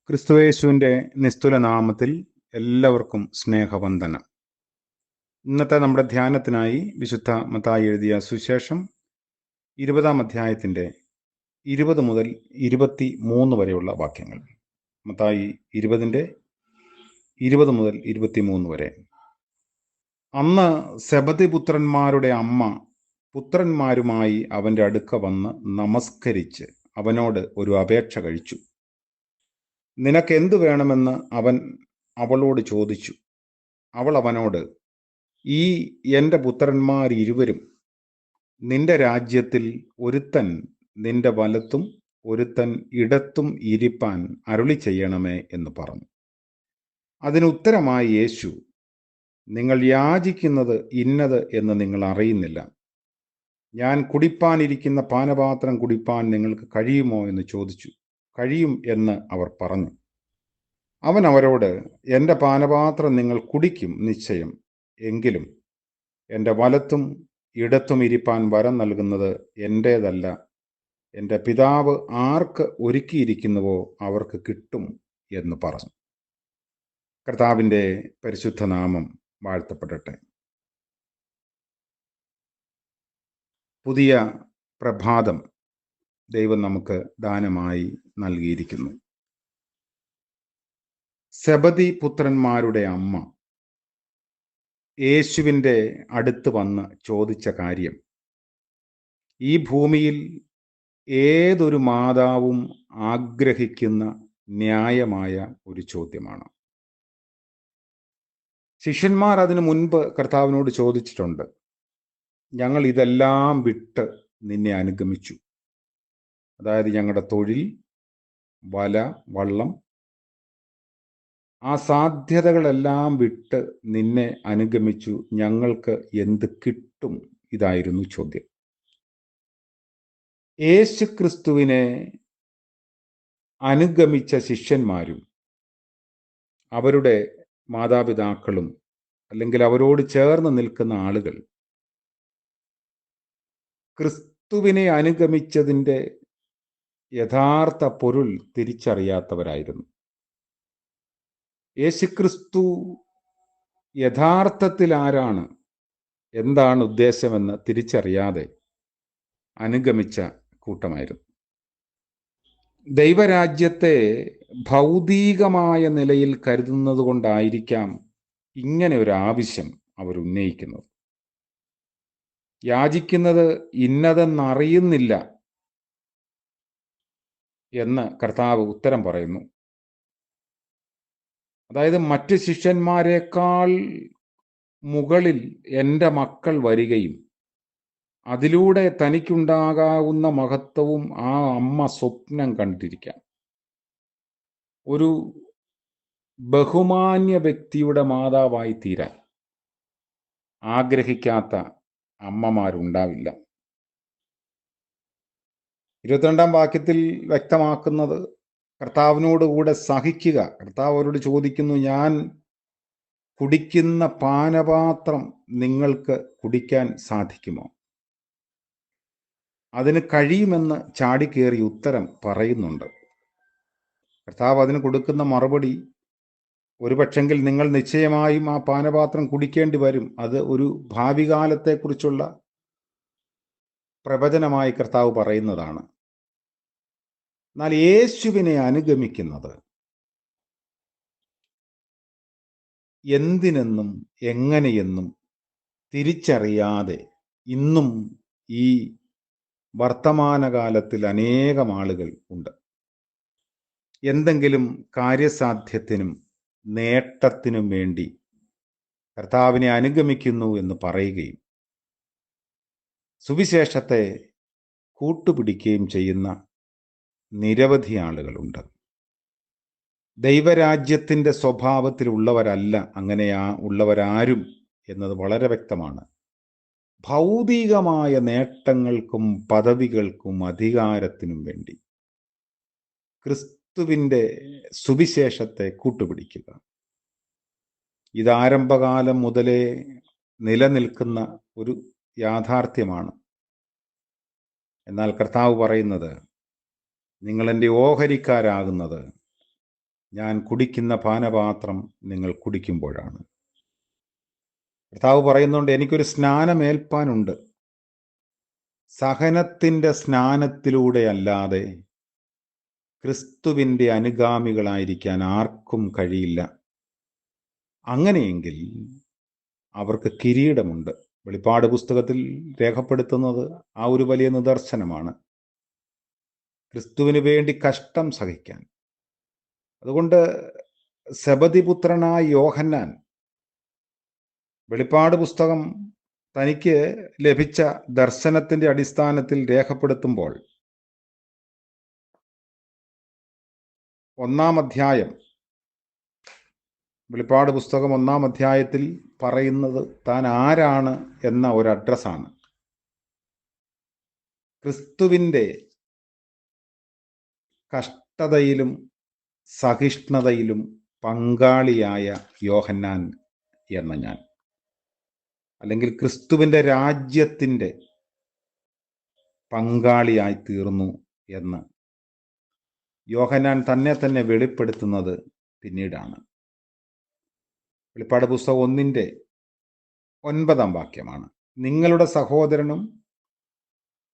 ക്രിസ്തുയേശുവിൻ്റെ നിസ്തുല നാമത്തിൽ എല്ലാവർക്കും സ്നേഹവന്ദനം. ഇന്നത്തെ നമ്മുടെ ധ്യാനത്തിനായി വിശുദ്ധ മത്തായി എഴുതിയ സുവിശേഷം 20-ാം അധ്യായത്തിൻ്റെ 20 മുതൽ 23 വരെയുള്ള വാക്യങ്ങൾ. മത്തായി 20-ന്റെ 20 മുതൽ 23 വരെ. അന്ന് സെബദി പുത്രന്മാരുടെ അമ്മ പുത്രന്മാരുമായി അവൻ്റെ അടുക്ക വന്ന് നമസ്കരിച്ച് അവനോട് ഒരു അപേക്ഷ കഴിച്ചു. നിനക്ക് എന്തു വേണമെന്ന് അവൻ അവളോട് ചോദിച്ചു. അവൾ അവനോട്, ഈ എൻ്റെ പുത്രന്മാർ ഇരുവരും നിന്റെ രാജ്യത്തിൽ ഒരുത്തൻ നിന്റെ വലത്തും ഒരുത്തൻ ഇടത്തും ഇരിപ്പാൻ അരുളി ചെയ്യണമേ എന്ന് പറഞ്ഞു. അതിനുത്തരമായി യേശു, നിങ്ങൾ യാചിക്കുന്നത് ഇന്നത് എന്ന് നിങ്ങൾ അറിയുന്നില്ല. ഞാൻ കുടിപ്പാനിരിക്കുന്ന പാനപാത്രം കുടിപ്പാൻ നിങ്ങൾക്ക് കഴിയുമോ എന്ന് ചോദിച്ചു. കഴിയും എന്ന് അവർ പറഞ്ഞു. അവൻ അവരോട്, എൻ്റെ പാനപാത്രം നിങ്ങൾ കുടിക്കും നിശ്ചയം. എങ്കിലും എൻ്റെ വലത്തും ഇടത്തും ഇരിപ്പാൻ വരം നൽകുന്നത് എൻ്റേതല്ല, എൻ്റെ പിതാവ് ആർക്ക് ഒരുക്കിയിരിക്കുന്നുവോ അവർക്ക് കിട്ടും എന്ന് പറഞ്ഞു. കർത്താവിൻ്റെ പരിശുദ്ധ നാമം വാഴ്ത്തപ്പെടട്ടെ. പുതിയ പ്രഭാതം ദൈവം നമുക്ക് ദാനമായി നൽകിയിരിക്കുന്നു. സെബദി പുത്രന്മാരുടെ അമ്മ യേശുവിൻ്റെ അടുത്ത് വന്ന് ചോദിച്ച കാര്യം ഈ ഭൂമിയിൽ ഏതൊരു മാതാവും ആഗ്രഹിക്കുന്ന ന്യായമായ ഒരു ചോദ്യമാണ്. ശിഷ്യന്മാർ അതിനു മുൻപ് കർത്താവിനോട് ചോദിച്ചിട്ടുണ്ട്, ഞങ്ങൾ ഇതെല്ലാം വിട്ട് നിന്നെ അനുഗമിച്ചു. അതായത് ഞങ്ങളുടെ തൊഴിൽ, വല, വള്ളം, ആ സാധ്യതകളെല്ലാം വിട്ട് നിന്നെ അനുഗമിച്ചു, ഞങ്ങൾക്ക് എന്ത് കിട്ടും? ഇതായിരുന്നു ചോദ്യം. യേശു ക്രിസ്തുവിനെ അനുഗമിച്ച ശിഷ്യന്മാരും അവരുടെ മാതാപിതാക്കളും അല്ലെങ്കിൽ അവരോട് ചേർന്ന് നിൽക്കുന്ന ആളുകൾ ക്രിസ്തുവിനെ അനുഗമിച്ചതിൻ്റെ യഥാർത്ഥ പൊരുൾ തിരിച്ചറിയാത്തവരായിരുന്നു. യേശുക്രിസ്തു യഥാർത്ഥത്തിൽ ആരാണ്, എന്താണ് ഉദ്ദേശമെന്ന് തിരിച്ചറിയാതെ അനുഗമിച്ച കൂട്ടമായിരുന്നു. ദൈവരാജ്യത്തെ ഭൗതികമായ നിലയിൽ കരുതുന്നത് കൊണ്ടായിരിക്കാം ഇങ്ങനെ ഒരു ആവശ്യം അവർ ഉന്നയിക്കുന്നത്. യാചിക്കുന്നത് ഇന്നതെന്നറിയുന്നില്ല എന്ന് കർത്താവ് ഉത്തരം പറയുന്നു. അതായത് മറ്റ് ശിഷ്യന്മാരെക്കാൾ മുകളിൽ എൻ്റെ മക്കൾ വരികയും അതിലൂടെ തനിക്കുണ്ടാകാവുന്ന മഹത്വവും ആ അമ്മ സ്വപ്നം കണ്ടിരിക്കാം. ഒരു ബഹുമാന്യ വ്യക്തിയുടെ മാതാവായി തീരാൻ ആഗ്രഹിക്കാത്ത അമ്മമാരുണ്ടാവില്ല. 22-ാം വാക്യത്തിൽ വ്യക്തമാക്കുന്നത് കർത്താവിനോടുകൂടെ സഹിക്കുക. കർത്താവ് അവരോട് ചോദിക്കുന്നു, ഞാൻ കുടിക്കുന്ന പാനപാത്രം നിങ്ങൾക്ക് കുടിക്കാൻ സാധിക്കുമോ? അതിന് കഴിയുമെന്ന് ചാടിക്കേറി ഉത്തരം പറയുന്നുണ്ട്. കർത്താവ് അതിന് കൊടുക്കുന്ന മറുപടി, ഒരുപക്ഷെങ്കിൽ നിങ്ങൾ നിശ്ചയമായും ആ പാനപാത്രം കുടിക്കേണ്ടി വരും. അത് ഒരു ഭാവി കാലത്തെക്കുറിച്ചുള്ള പ്രവചനമായി കർത്താവ് പറയുന്നതാണ്. എന്നാൽ യേശുവിനെ അനുഗമിക്കുന്നത് എന്തിനെന്നും എങ്ങനെയെന്നും തിരിച്ചറിയാതെ ഇന്നും ഈ വർത്തമാനകാലത്തിൽ അനേകം ആളുകൾ ഉണ്ട്. എന്തെങ്കിലും കാര്യസാധ്യത്തിനും നേട്ടത്തിനും വേണ്ടി കർത്താവിനെ അനുഗമിക്കുന്നു എന്ന് പറയുകയും സുവിശേഷത്തെ കൂട്ടുപിടിക്കുകയും ചെയ്യുന്ന നിരവധി ആളുകളുണ്ട്. ദൈവരാജ്യത്തിൻ്റെ സ്വഭാവത്തിലുള്ളവരല്ല ഉള്ളവരാരും എന്നത് വളരെ വ്യക്തമാണ്. ഭൗതികമായ നേട്ടങ്ങൾക്കും പദവികൾക്കും അധികാരത്തിനും വേണ്ടി ക്രിസ്തുവിൻ്റെ സുവിശേഷത്തെ കൂട്ടുപിടിക്കുക. ഇത് ആരംഭകാലം മുതലേ നിലനിൽക്കുന്ന ഒരു യാഥാർത്ഥ്യമാണ്. എന്നാൽ കർത്താവ് പറയുന്നത്, നിങ്ങൾ എൻ്റെ ഓഹരിക്കാരാകുന്നത് ഞാൻ കുടിക്കുന്ന പാനപാത്രം നിങ്ങൾ കുടിക്കുമ്പോഴാണ്. കർത്താവ് പറയുന്നുണ്ട്, എനിക്കൊരു സ്നാനമേൽപ്പാനുണ്ട്. സഹനത്തിൻ്റെ സ്നാനത്തിലൂടെ അല്ലാതെ ക്രിസ്തുവിൻ്റെ അനുഗാമികളായിരിക്കാൻ ആർക്കും കഴിയില്ല. അങ്ങനെയെങ്കിൽ അവർക്ക് കിരീടമുണ്ട്. വെളിപ്പാട് പുസ്തകത്തിൽ രേഖപ്പെടുത്തുന്നത് ആ ഒരു വലിയ നിദർശനമാണ്, ക്രിസ്തുവിന് വേണ്ടി കഷ്ടം സഹിക്കാൻ. അതുകൊണ്ട് സെബദിപുത്രനായ യോഹന്നാൻ വെളിപ്പാട് പുസ്തകം തനിക്ക് ലഭിച്ച ദർശനത്തിന്റെ അടിസ്ഥാനത്തിൽ രേഖപ്പെടുത്തുമ്പോൾ 1-ാം അധ്യായം, വെളിപ്പാട് പുസ്തകം 1-ാം അധ്യായത്തിൽ പറയുന്നത് താൻ ആരാണ് എന്ന ഒരു അഡ്രസ്സാണ്. ക്രിസ്തുവിൻ്റെ കഷ്ടതയിലും സഹിഷ്ണുതയിലും പങ്കാളിയായ യോഹന്നാൻ എന്ന ഞാൻ, അല്ലെങ്കിൽ ക്രിസ്തുവിൻ്റെ രാജ്യത്തിൻ്റെ പങ്കാളിയായി തീർന്നു എന്ന് യോഹന്നാൻ തന്നെ വെളിപ്പെടുത്തുന്നത് പിന്നീടാണ്. വെളിപ്പാട് പുസ്തകം 1-ന്റെ 9-ാം വാക്യമാണ്, നിങ്ങളുടെ സഹോദരനും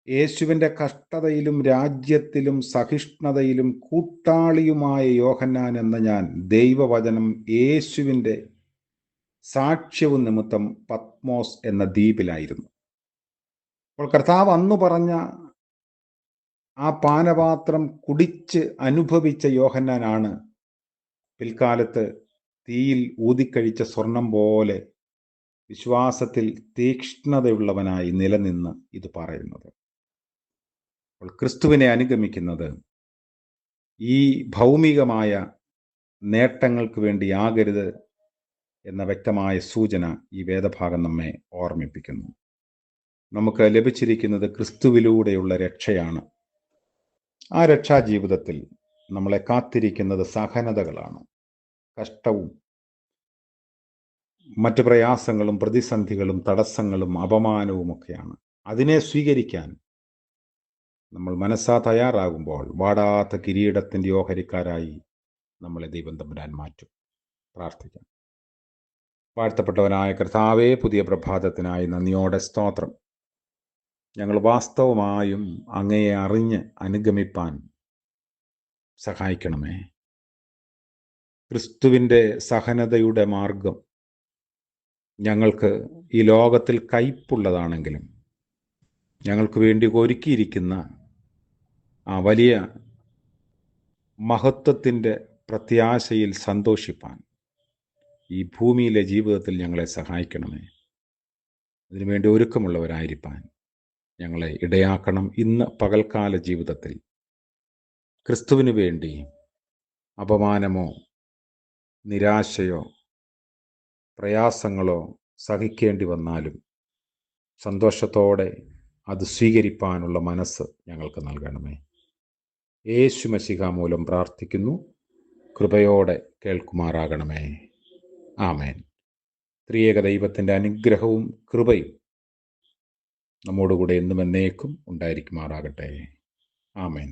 യേശുവിൻ്റെ കഷ്ടതയിലും രാജ്യത്തിലും സഹിഷ്ണുതയിലും കൂട്ടാളിയുമായ യോഹന്നാൻ എന്ന ഞാൻ ദൈവവചനം യേശുവിൻ്റെ സാക്ഷ്യവും നിമിത്തം പത്മോസ് എന്ന ദ്വീപിലായിരുന്നു. അപ്പോൾ കർത്താവ് അന്ന് പറഞ്ഞ ആ പാനപാത്രം കുടിച്ച് അനുഭവിച്ച യോഹന്നാനാണ് പിൽക്കാലത്ത് തീയിൽ ഊതിക്കഴിച്ച സ്വർണം പോലെ വിശ്വാസത്തിൽ തീക്ഷ്ണതയുള്ളവനായി നിലനിന്ന് ഇത് പറയുന്നത്. അപ്പോൾ ക്രിസ്തുവിനെ അനുഗമിക്കുന്നത് ഈ ഭൗമികമായ നേട്ടങ്ങൾക്ക് വേണ്ടിയാകരുത് എന്ന വ്യക്തമായ സൂചന ഈ വേദഭാഗം നമ്മെ ഓർമ്മിപ്പിക്കുന്നു. നമുക്ക് ലഭിച്ചിരിക്കുന്നത് ക്രിസ്തുവിലൂടെയുള്ള രക്ഷയാണ്. ആ രക്ഷാജീവിതത്തിൽ നമ്മളെ കാത്തിരിക്കുന്നത് സഹനതകളാണ്, കഷ്ടവും മറ്റു പ്രയാസങ്ങളും പ്രതിസന്ധികളും തടസ്സങ്ങളും അപമാനവുമൊക്കെയാണ്. അതിനെ സ്വീകരിക്കാൻ നമ്മൾ മനസ്സാ തയ്യാറാകുമ്പോൾ വാടാത്ത കിരീടത്തിൻ്റെ ഓഹരിക്കാരായി നമ്മളെ ദൈവം തമ്പുരാൻ മാറ്റും. പ്രാർത്ഥിക്കാം. വാഴ്ത്തപ്പെട്ടവനായ കർത്താവേ, പുതിയ പ്രഭാതത്തിനായി നന്ദിയോടെ സ്തോത്രം. ഞങ്ങൾ വാസ്തവമായും അങ്ങയെ അറിഞ്ഞ് അനുഗമിപ്പാൻ സഹായിക്കണമേ. ക്രിസ്തുവിൻ്റെ സഹനതയുടെ മാർഗം ഞങ്ങൾക്ക് ഈ ലോകത്തിൽ കയ്പുള്ളതാണെങ്കിലും ഞങ്ങൾക്ക് വേണ്ടി ഒരുക്കിയിരിക്കുന്ന ആ വലിയ മഹത്വത്തിൻ്റെ പ്രത്യാശയിൽ സന്തോഷിപ്പാൻ ഈ ഭൂമിയിലെ ജീവിതത്തിൽ ഞങ്ങളെ സഹായിക്കണമേ. അതിനുവേണ്ടി ഒരുക്കമുള്ളവരായിരിക്കാൻ ഞങ്ങളെ ഇടയാക്കണം. ഇന്ന് പകൽക്കാല ജീവിതത്തിൽ ക്രിസ്തുവിന് വേണ്ടി അപമാനമോ നിരാശയോ പ്രയാസങ്ങളോ സഹിക്കേണ്ടി വന്നാലും സന്തോഷത്തോടെ അത് സ്വീകരിപ്പാനുള്ള മനസ്സ് ഞങ്ങൾക്ക് നൽകണമേ. യേശു മശിഹ മൂലം പ്രാർത്ഥിക്കുന്നു, കൃപയോടെ കേൾക്കുമാറാകണമേ. ആമേൻ. ത്രിയേക ദൈവത്തിൻ്റെ അനുഗ്രഹവും കൃപയും നമ്മോടുകൂടെ എന്നും എന്നേക്കും ഉണ്ടായിരിക്കുമാറാകട്ടെ. ആമേൻ.